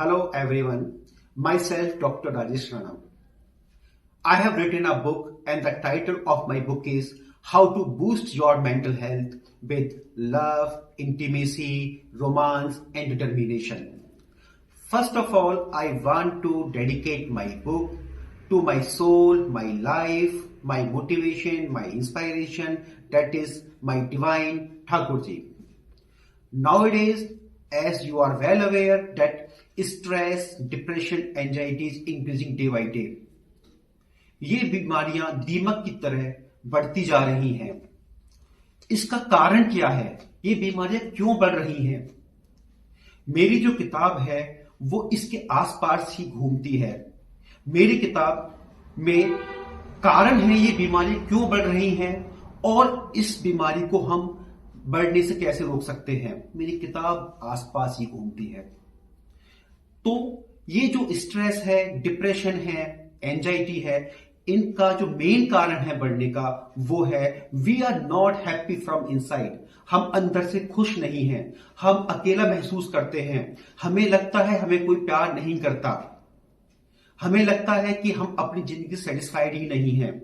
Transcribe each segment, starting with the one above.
Hello everyone, myself Dr. Rajesh Rana. I have written a book and the title of my book is How to Boost Your Mental Health with Love, Intimacy, Romance and Determination. First of all, I want to dedicate my book to my soul, my life, my motivation, my inspiration, that is my divine Thakurji. Nowadays, as you are well aware that stress, depression, anxiety is increasing day by day. ये बीमारियां दीमक की तरह बढ़ती जा रही हैं। इसका कारण क्या है? ये बीमारियां क्यों बढ़ रही हैं? मेरी जो किताब है वो इसके आसपास ही घूमती है। मेरी किताब में कारण है ये बीमारियां क्यों बढ़ रही हैं और इस बीमारी को हम बढ़ने से कैसे रोक सकते हैं। मेरी किताब आसपास ही घूमती है। तो ये जो स्ट्रेस है, डिप्रेशन है, एंजाइटी है, इनका जो मेन कारण है बढ़ने का वो है we are not happy from inside. हम अंदर से खुश नहीं हैं, हम अकेला महसूस करते हैं, हमें लगता है हमें कोई प्यार नहीं करता, हमें लगता है कि हम अपनी जिंदगी सेटिस्फाइड ही नहीं हैं।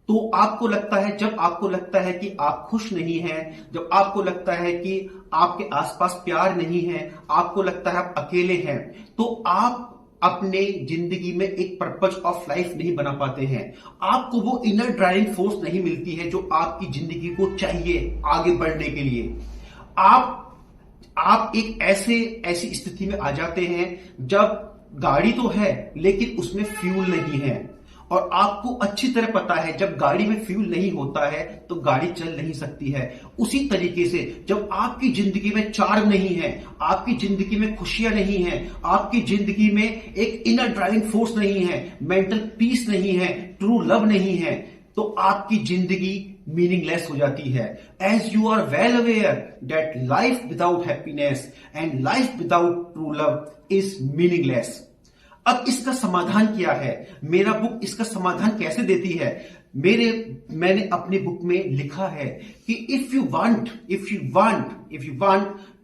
तो आपको लगता है, जब आपको लगता है कि आप खुश नहीं हैं, जब आपको लगता है कि आपके आसपास प्यार नहीं है, आपको लगता है आप अकेले हैं, तो आप अपने जिंदगी में एक पर्पस ऑफ लाइफ नहीं बना पाते हैं। आपको वो इनर ड्राइविंग फोर्स नहीं मिलती है जो आपकी जिंदगी को चाहिए आगे बढ़ने के लिए। आप एक ऐसी स्थिति में आ जाते हैं जब गाड़ी तो है लेकिन उसमें फ्यूल नहीं है, और आपको अच्छी तरह पता है जब गाड़ी में फ्यूल नहीं होता है तो गाड़ी चल नहीं सकती है। उसी तरीके से जब आपकी जिंदगी में चार्म नहीं है, आपकी जिंदगी में खुशियां नहीं है, आपकी जिंदगी में एक इनर ड्राइविंग फोर्स नहीं है, मेंटल पीस नहीं है, ट्रू लव नहीं है, तो आपकी जिंदगी मीनिंगलेस हो जाती है। As you are well aware that life without happiness and life without true love is meaningless. अब इसका समाधान क्या है? मेरा बुक इसका समाधान कैसे देती है? मैंने अपनी बुक में लिखा है कि if you want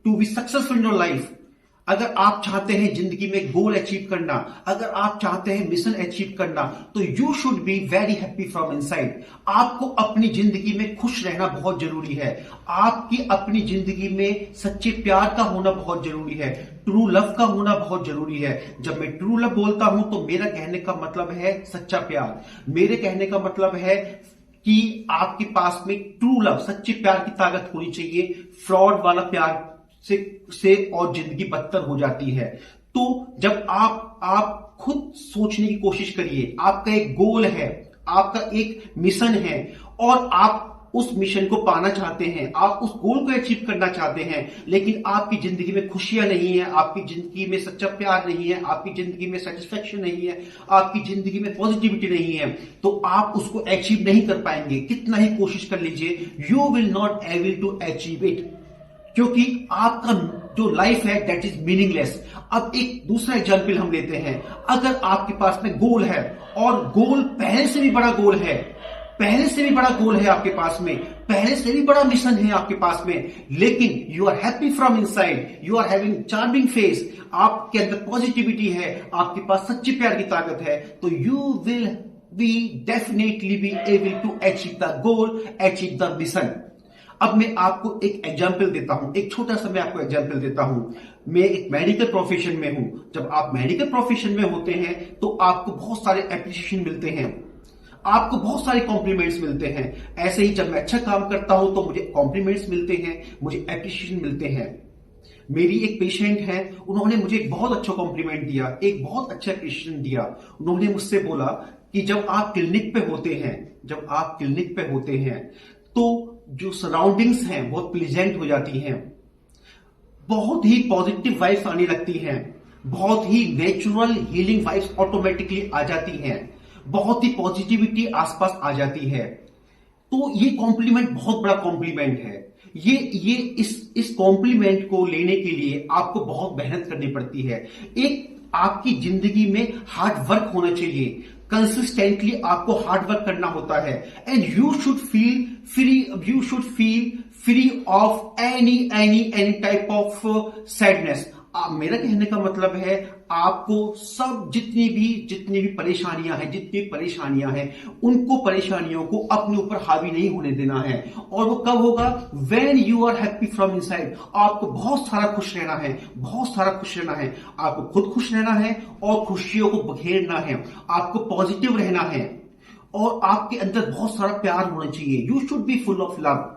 to be successful in your life, अगर आप चाहते हैं जिंदगी में गोल अचीव करना, अगर आप चाहते हैं मिशन अचीव करना, तो you should be very happy from inside. आपको अपनी जिंदगी में खुश रहना बहुत जरूरी है। आपकी अपनी जिंदगी में सच्चे प्यार का होना बहुत जरूरी है, ट्रू लव का होना बहुत जरूरी है। जब मैं ट्रू लव बोलता हूं तो मेरा कहने का मतलब है सच्चा प्यार। मेरे कहने का मतलब है कि आपके पास में ट्रू लव, सच्चे प्यार की ताकत होनी चाहिए। फ्रॉड वाला प्यार से और जिंदगी बदतर हो जाती है। तो जब आप खुद सोचने की कोशिश करिए, आपका एक गोल है, आपका एक मिशन है और आप उस मिशन को पाना चाहते हैं, आप उस गोल को अचीव करना चाहते हैं, लेकिन आपकी जिंदगी में खुशियां नहीं है, आपकी जिंदगी में सच्चा प्यार नहीं है, आपकी जिंदगी में सेटिस्फेक्शन नहीं है, आपकी जिंदगी में पॉजिटिविटी नहीं है, तो आप उसको अचीव नहीं कर पाएंगे। कितना ही कोशिश कर लीजिए, you will not able to achieve it, क्योंकि आपका जो लाइफ है दैट इज मीनिंगलेस। अब एक दूसरा एग्जाम्पल हम लेते हैं। अगर आपके पास में गोल है और गोल पहले से भी बड़ा गोल है, पहले से भी बड़ा गोल है आपके पास में, पहले से भी बड़ा मिशन है आपके पास में, लेकिन you are happy from inside, you are having charming face, आपके अंदर पॉजिटिविटी है, आपके पास सच्चे प्यार की ताकत है, तो you will be definitely be able to achieve the goal, achieve the mission. अब मैं आपको एक एग्जाम्पल देता हूं, एक छोटा सा मैं आपको एग्जाम्पल देता हूं। मैं एक मेडिकल प्रोफेशन में हूं। जब आप मेडिकल प्रोफेशन में होते हैं तो आपको बहुत सारे एप्रिसिएशन मिलते हैं, आपको बहुत सारे कॉम्प्लीमेंट्स मिलते हैं। ऐसे ही जब मैं अच्छा काम करता हूं तो मुझे कॉम्प्लीमेंट्स मिलते हैं, मुझे एप्रिसिएशन मिलते हैं। मेरी एक पेशेंट है, उन्होंने मुझे एक बहुत अच्छा कॉम्प्लीमेंट दिया, एक बहुत अच्छा एप्रिसिएशन दिया। उन्होंने मुझसे बोला कि जब आप क्लिनिक पे होते हैं तो जो सराउंडिंग्स हैं बहुत प्लीजेंट हो जाती हैं, बहुत ही पॉजिटिव वाइब्स आने लगती हैं, बहुत ही नेचुरल हीलिंग वाइब्स ऑटोमेटिकली आ जाती हैं, बहुत ही पॉजिटिविटी आसपास आ जाती है। तो ये कॉम्प्लीमेंट बहुत बड़ा कॉम्प्लीमेंट है। ये इस कॉम्प्लीमेंट को लेने के लिए आपको बहुत मेहनत करनी पड़ती है। एक आपकी जिंदगी में हार्ड वर्क होना चाहिए, कंसिस्टेंटली आपको हार्ड वर्क करना होता है, and you should feel free of any type of sadness. मेरा कहने का मतलब है आपको सब जितनी भी परेशानियां हैं उनको परेशानियों को अपने ऊपर हावी नहीं होने देना है। और वो कब होगा? When you are happy from inside. आपको बहुत सारा खुश रहना है, बहुत सारा खुश रहना है। आपको खुद खुश रहना है और खुशियों को बखेरना है। आपको पॉजिटिव रहना है और आपके अंदर बहुत सारा प्यार होना चाहिए। You should be full of love.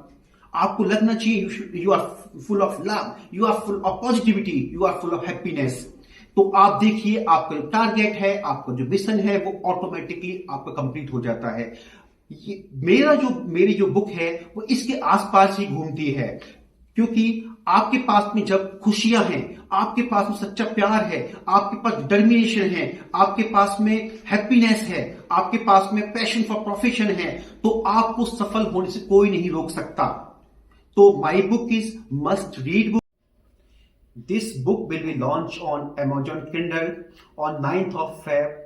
आपको लगना चाहिए you are full of love, you are full of positivity, you are full of happiness. तो आप देखिए आपका जो टारगेट है, आपका जो मिशन है, वो ऑटोमेटिकली आपका कंप्लीट हो जाता है। ये मेरी जो बुक है वो इसके आसपास ही घूमती है, क्योंकि आपके पास में जब खुशियां हैं, आपके पास में सच्चा प्यार है, आपके पास डिटर्मिनेशन है, आपके पास में हैप्पीनेस है, आपके पास में पैशन फॉर प्रोफेशन है, तो आपको सफल होने से कोई नहीं रोक सकता। तो my book is must read book. This book will be launched on Amazon Kindle on 9th of Feb.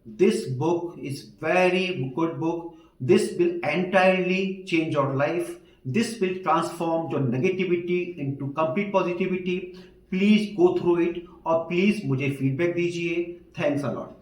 This book is very good book. This will entirely change your life. This will transform your negativity into complete positivity. Please go through it और please मुझे feedback दीजिए. Thanks a lot.